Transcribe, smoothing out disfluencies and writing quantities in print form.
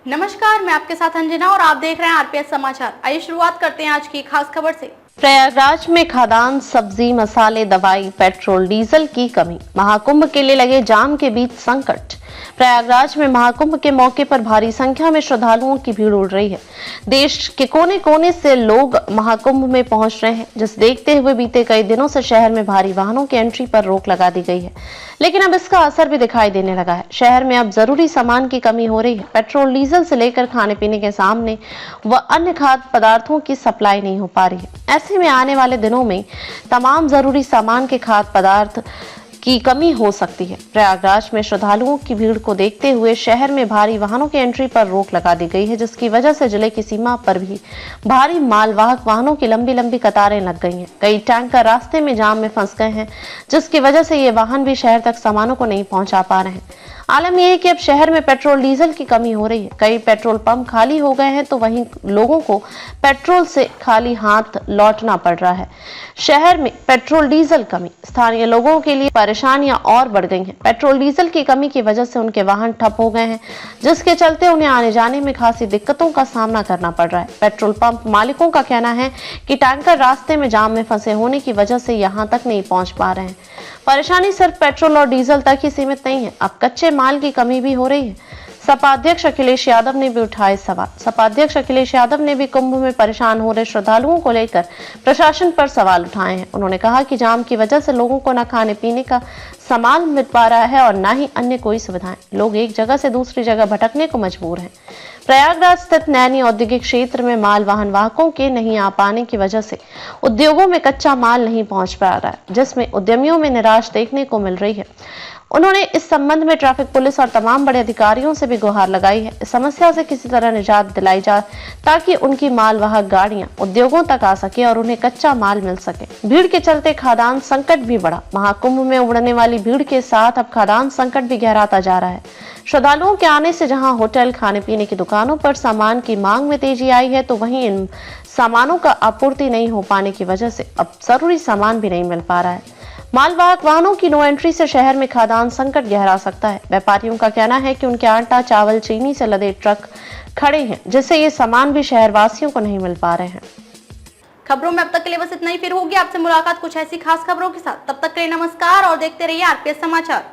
नमस्कार, मैं आपके साथ अंजना और आप देख रहे हैं आरपीएस समाचार। आइए शुरुआत करते हैं आज की खास खबर से। प्रयागराज में खाद्यान्न, सब्जी, मसाले, दवाई, पेट्रोल, डीजल की कमी। महाकुंभ के लिए लगे जाम के बीच संकट। प्रयागराज में महाकुंभ के मौके पर भारी संख्या में श्रद्धालुओं की भीड़ उड़ रही है। देश के कोने कोने से लोग महाकुंभ में पहुंच रहे हैं, जिसे देखते हुए बीते कई दिनों से शहर में भारी वाहनों की एंट्री पर रोक लगा दी गई है, लेकिन अब इसका असर भी दिखाई देने लगा है। शहर में अब जरूरी सामान की कमी हो रही है। पेट्रोल, डीजल से लेकर खाने पीने के सामने व अन्य खाद्य पदार्थों की सप्लाई नहीं हो पा रही है। ऐसे में आने वाले दिनों में तमाम जरूरी सामान के खाद्य पदार्थ की कमी हो सकती है। प्रयागराज में श्रद्धालुओं की भीड़ को देखते हुए शहर में भारी वाहनों की एंट्री पर रोक लगा दी गई है, जिसकी वजह से जिले की सीमा पर भी भारी मालवाहक वाहनों की लंबी लंबी कतारें लग गई हैं। कई टैंकर रास्ते में जाम में फंस गए हैं, जिसकी वजह से ये वाहन भी शहर तक सामानों को नहीं पहुंचा पा रहे हैं। आलम यह है कि अब शहर में पेट्रोल, डीजल की कमी हो रही है। कई पेट्रोल पंप खाली हो गए हैं, तो वहीं लोगों को पेट्रोल से खाली हाथ लौटना पड़ रहा है। शहर में पेट्रोल, डीजल कमी, स्थानीय लोगों के लिए परेशानियां और बढ़ गई हैं। पेट्रोल, डीजल की कमी की वजह से उनके वाहन ठप हो गए हैं, जिसके चलते उन्हें आने जाने में खासी दिक्कतों का सामना करना पड़ रहा है। पेट्रोल पंप मालिकों का कहना है कि टैंकर रास्ते में जाम में फंसे होने की वजह से यहां तक नहीं पहुंच पा रहे हैं। परेशानी सिर्फ पेट्रोल और डीजल तक ही सीमित नहीं है, अब कच्चे माल की कमी भी हो रही है। सपा अध्यक्ष अखिलेश यादव ने भी उठाए सवाल। सपा अध्यक्ष अखिलेश यादव ने भी कुंभ में परेशान हो रहे श्रद्धालुओं को लेकर प्रशासन पर सवाल उठाए हैं। उन्होंने कहा कि जाम की वजह से लोगों को न खाने पीने का सामान मिल पा रहा है और न ही अन्य कोई सुविधाएं। लोग एक जगह से दूसरी जगह भटकने को मजबूर हैं। प्रयागराज स्थित नैनी औद्योगिक क्षेत्र में माल वाहन वाहकों के नहीं आ पाने की वजह से उद्योगों में कच्चा माल नहीं पहुंच पा रहा है, जिसमें उद्यमियों में निराश देखने को मिल रही है। उन्होंने इस संबंध में ट्रैफिक पुलिस और तमाम बड़े अधिकारियों से भी गुहार लगाई है। इस समस्या से किसी तरह निजात दिलाई जाए, ताकि उनकी मालवाहक गाड़ियां उद्योगों तक आ सके और उन्हें कच्चा माल मिल सके। भीड़ के चलते खाद्यान्न संकट भी बढ़ा। महाकुंभ में उमड़ने वाली भीड़ के साथ अब खाद्यान्न संकट भी गहराता जा रहा है। श्रद्धालुओं के आने से जहां होटल, खाने पीने की दुकानों पर सामान की मांग में तेजी आई है, तो वहीं इन सामानों का आपूर्ति नहीं हो पाने की वजह से अब जरूरी सामान भी नहीं मिल पा रहा है। मालवाहक वाहनों की नो एंट्री से शहर में खाद्यान्न संकट गहरा सकता है। व्यापारियों का कहना है कि उनके आटा, चावल, चीनी से लदे ट्रक खड़े हैं, जिससे ये सामान भी शहरवासियों को नहीं मिल पा रहे हैं। खबरों में अब तक के लिए बस इतना ही। फिर होगी आपसे मुलाकात कुछ ऐसी खास खबरों के साथ। तब तक के लिए नमस्कार और देखते रहिए आरपीएस समाचार।